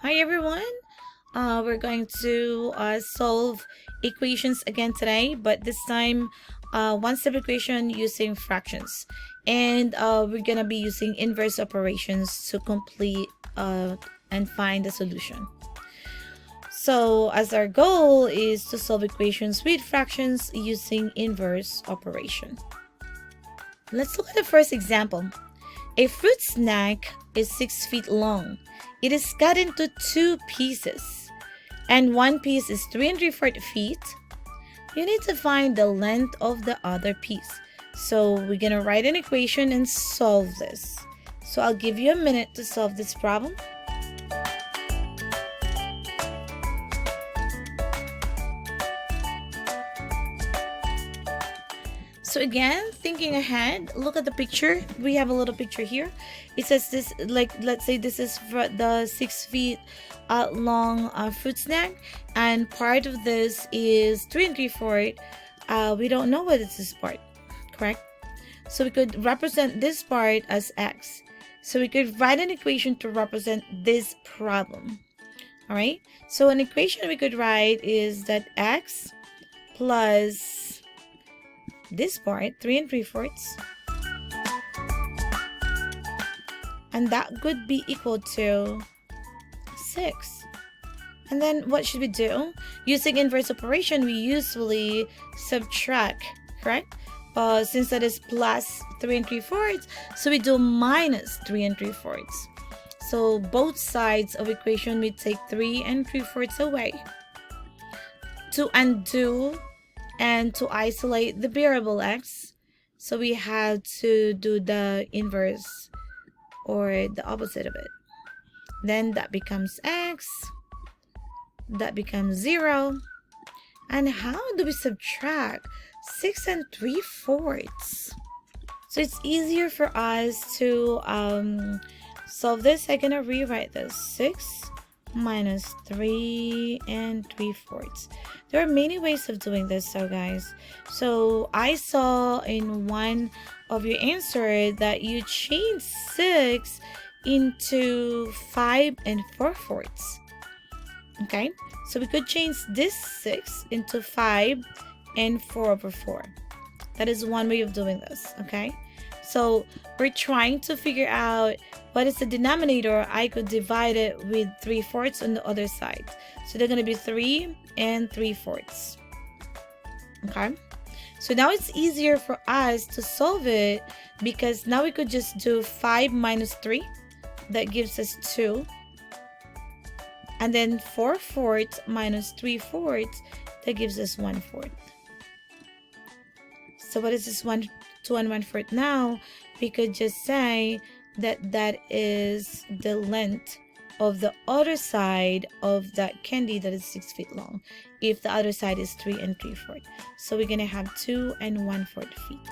Hi everyone. We're going to solve equations again today, but this time one-step equation using fractions. And we're gonna be using inverse operations to complete and find the solution. So as our goal is to solve equations with fractions using inverse operation. Let's look at the first example. A fruit snack is 6 feet long. It is cut into 2 pieces, and one piece is 3 3/4 feet. You need to find the length of the other piece. So we're gonna write an equation and solve this. So I'll give you a minute to solve this problem. So again, thinking ahead, look at the picture. We have a little picture here. It says this, like, let's say this is for the 6 feet long fruit snack, and part of this is 3 3/4. We don't know what is this part, correct? So we could represent this part as x. So we could write an equation to represent this problem. All right. So an equation we could write is that x plus this part, 3 3/4, and that could be equal to 6. And then what should we do? Using inverse operation, we usually subtract, correct? Since that is plus 3 3/4, so we do minus 3 3/4. So both sides of equation, we take 3 3/4 away to undo and to isolate the variable x. So we have to do the inverse or the opposite of it. Then that becomes x, that becomes 0. And how do we subtract 6 3/4? So it's easier for us to solve this. I'm gonna rewrite this. 6 minus 3 3/4. There are many ways of doing this, so guys. So I saw in one of your answer that you change 6 into 5 4/4. Okay, so we could change this 6 into 5 4/4. That is one way of doing this. Okay, so we're trying to figure out what is the denominator. I could divide it with 3/4 on the other side. So they're going to be 3 3/4. Okay. So now it's easier for us to solve it because now we could just do 5 minus 3. That gives us 2. And then 4/4 minus 3/4. That gives us 1/4. So what is this 2 1/4 now? We could just say that that is the length of the other side of that candy that is 6 feet long, if the other side is 3 3/4. So we're gonna have 2 1/4 feet.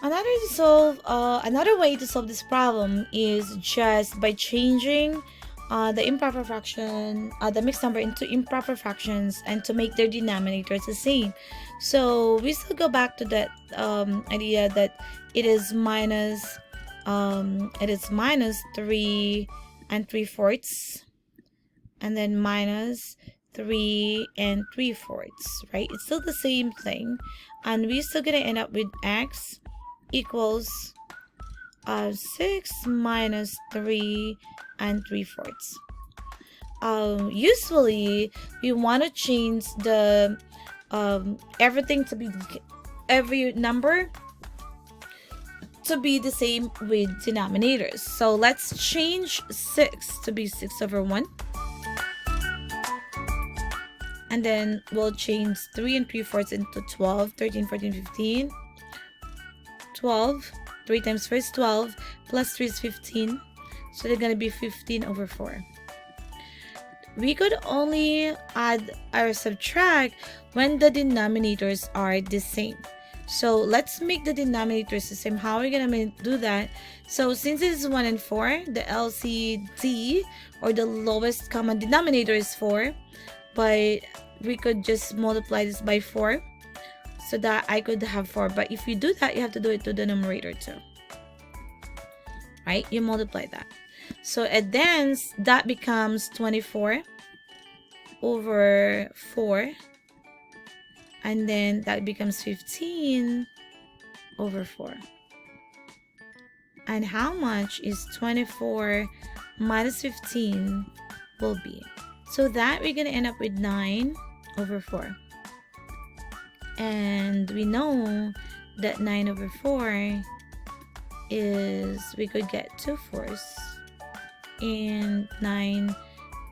Another way to solve this problem is just by changing the improper fraction, the mixed number into improper fractions, and to make their denominators the same. So we still go back to that idea that it is minus 3 3/4, and then minus 3 3/4, right? It's still the same thing, and we're still gonna end up with x equals 6 minus 3 3/4. Usually we want to change the everything to be, every number to be the same with denominators. So let's change 6 to be 6/1, and then we'll change 3 3/4 into 12, 13, 14, 15, 12. 3 times 4 is 12, plus 3 is 15. So they're gonna be 15/4. We could only add or subtract when the denominators are the same. So let's make the denominators the same. How are we gonna do that? So since it is 1 and 4, the LCD, or the lowest common denominator, is 4, but we could just multiply this by 4 so that I could have 4. But if you do that, you have to do it to the numerator too. right? You multiply that. So and then that becomes 24 over 4. And then that becomes 15 over 4. And how much is 24 minus 15 will be? So that we're going to end up with 9 over 4. And we know that 9 over 4 is, we could get 2 fourths. And 9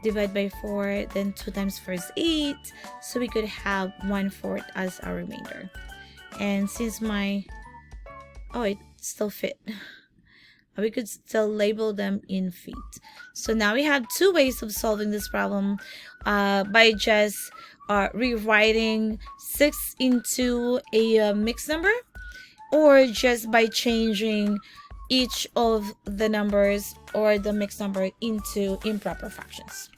divided by 4, then 2 times 4 is 8. So we could have 1/4 as our remainder. And since my, oh, it still fit. We could still label them in feet. So now we have 2 ways of solving this problem by just rewriting 6 into a mixed number, or just by changing each of the numbers or the mixed number into improper fractions.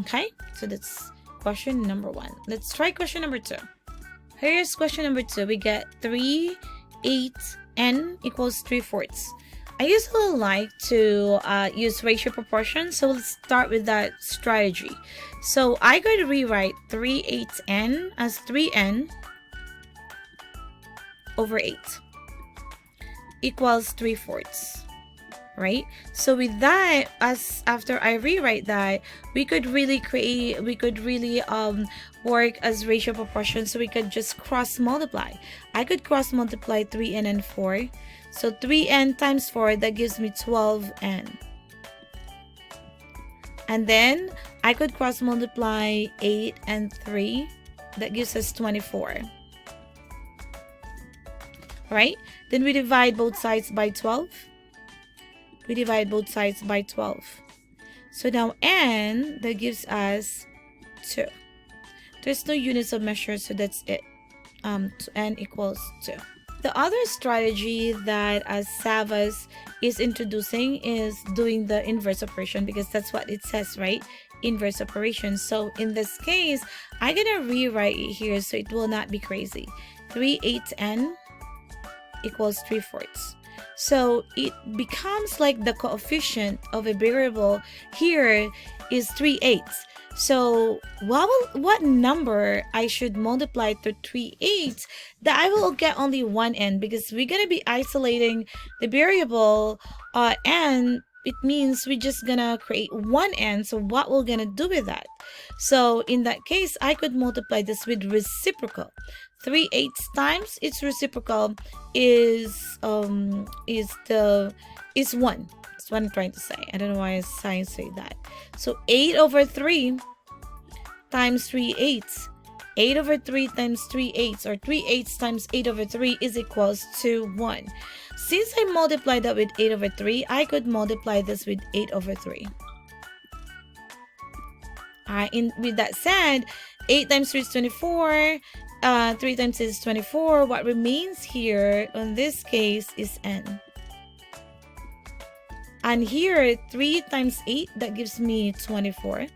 Okay, so that's question number 1. Let's try question number 2. Here's question number 2. We get 3/8n equals 3/4. I usually like to use ratio proportion, so let's start with that strategy. So I could rewrite 3/8n as 3n over 8 equals 3/4, right? So with that, as after I rewrite that, we could really work as ratio proportion, so we could just cross multiply. I could cross multiply 3n and 4. So 3n times 4, that gives me 12n. And then I could cross multiply 8 and 3. That gives us 24. Right? Then we divide both sides by 12. We divide both sides by 12. So now n, that gives us 2. There's no units of measure, so that's it. N equals 2. The other strategy that Savas is introducing is doing the inverse operation, because that's what it says, right? Inverse operation. So in this case, I'm gonna rewrite it here so it will not be crazy. 3/8n equals 3/4. So it becomes like the coefficient of a variable here is 3/8. So what number I should multiply to 3/8 that I will get only 1n, because we're gonna be isolating the variable and it means we're just gonna create 1n. So what we're gonna do with that? So in that case, I could multiply this with reciprocal. 3/8 times its reciprocal is 1. That's what I'm trying to say. I don't know why science say that. So 8 over 3 times 3/8. 8 over 3 times 3/8, or 3/8 times 8 over 3 is equals to 1. Since I multiplied that with 8 over 3, I could multiply this with 8 over 3. With that said, 8 times 3 is 24. 3 times 8 is 24. What remains here in this case is n. And here, 3 times 8, that gives me 24.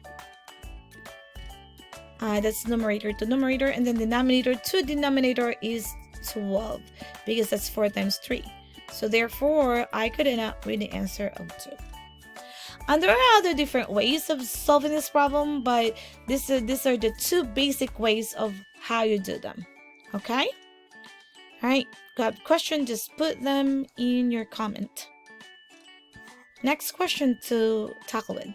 That's numerator to numerator, and then denominator to denominator is 12, because that's 4 times 3. So therefore, I could end up with the answer of 2. And there are other different ways of solving this problem, but these are the 2 basic ways of how you do them. Okay? Alright, got question, just put them in your comment. Next question to tackle with.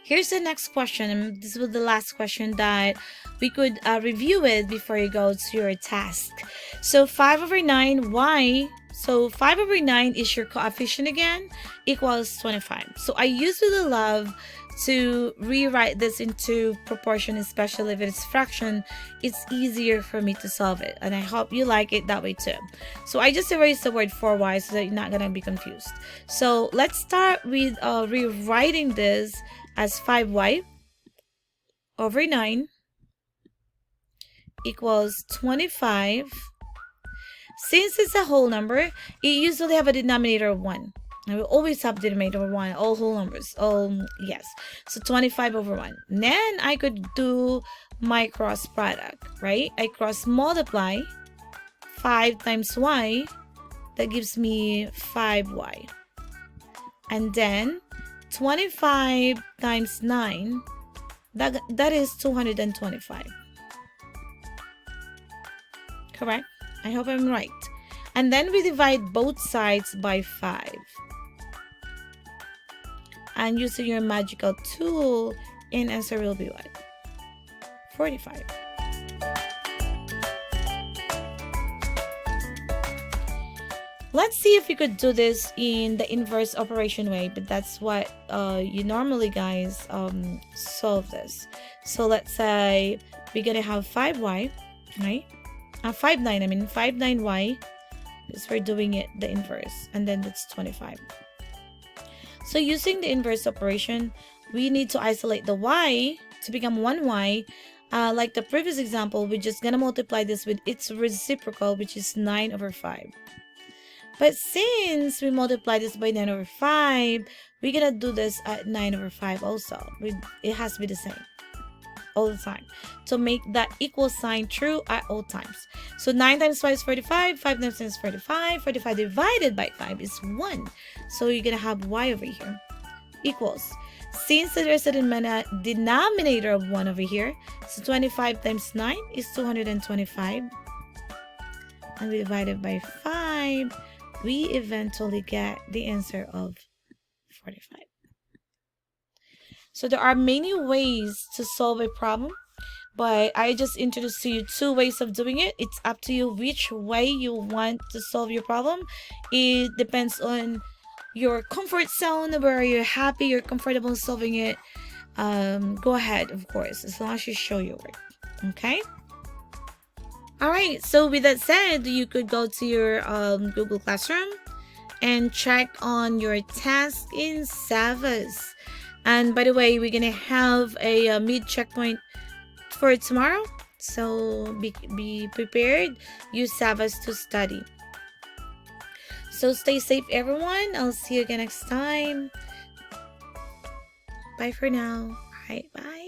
Here's the next question, and this was the last question that we could review it before you go to your task. So 5 over 9, why? So 5 over 9 is your coefficient again, equals 25. So I usually love to rewrite this into proportion, especially if it's fraction. It's easier for me to solve it, and I hope you like it that way too. So I just erased the word 4y so that you're not gonna be confused. So let's start with rewriting this as 5y over 9 equals 25. Since it's a whole number, it usually have a denominator of 1. I will always have denominator of 1, all whole numbers. Yes. So 25 over 1. Then I could do my cross product, right? I cross multiply 5 times y. That gives me 5y. And then 25 times 9, that is 225. Correct? I hope I'm right. And then we divide both sides by 5. And using your magical tool, an answer will be what? 45. Let's see if you could do this in the inverse operation way, but that's what you normally guys solve this. So let's say we're gonna have 5y, right? 5-9, I mean 5-9y, because we're doing it the inverse, and then that's 25. So using the inverse operation, we need to isolate the y to become 1y. Like the previous example, we're just gonna multiply this with its reciprocal, which is 9/5. But since we multiply this by 9/5, we're gonna do this at 9/5 also. It has to be the same all the time to make that equal sign true at all times. So 9 times 5 is 45, 5 times 10 is 45, 45 divided by 5 is 1. So you're gonna have y over here equals, since there's a denominator of 1 over here, so 25 times 9 is 225, and we divide it by 5, we eventually get the answer of 45. So there are many ways to solve a problem, but I just introduced to you 2 ways of doing it. It's up to you which way you want to solve your problem. It depends on your comfort zone, where you're happy, you're comfortable solving it. Go ahead, of course, as long as you show your work. Okay? Alright, so with that said, you could go to your Google Classroom and check on your task in Savas. And by the way, we're gonna have a mid checkpoint for tomorrow, so be prepared. Use Savas to study. So stay safe, everyone. I'll see you again next time. Bye for now. Alright, bye.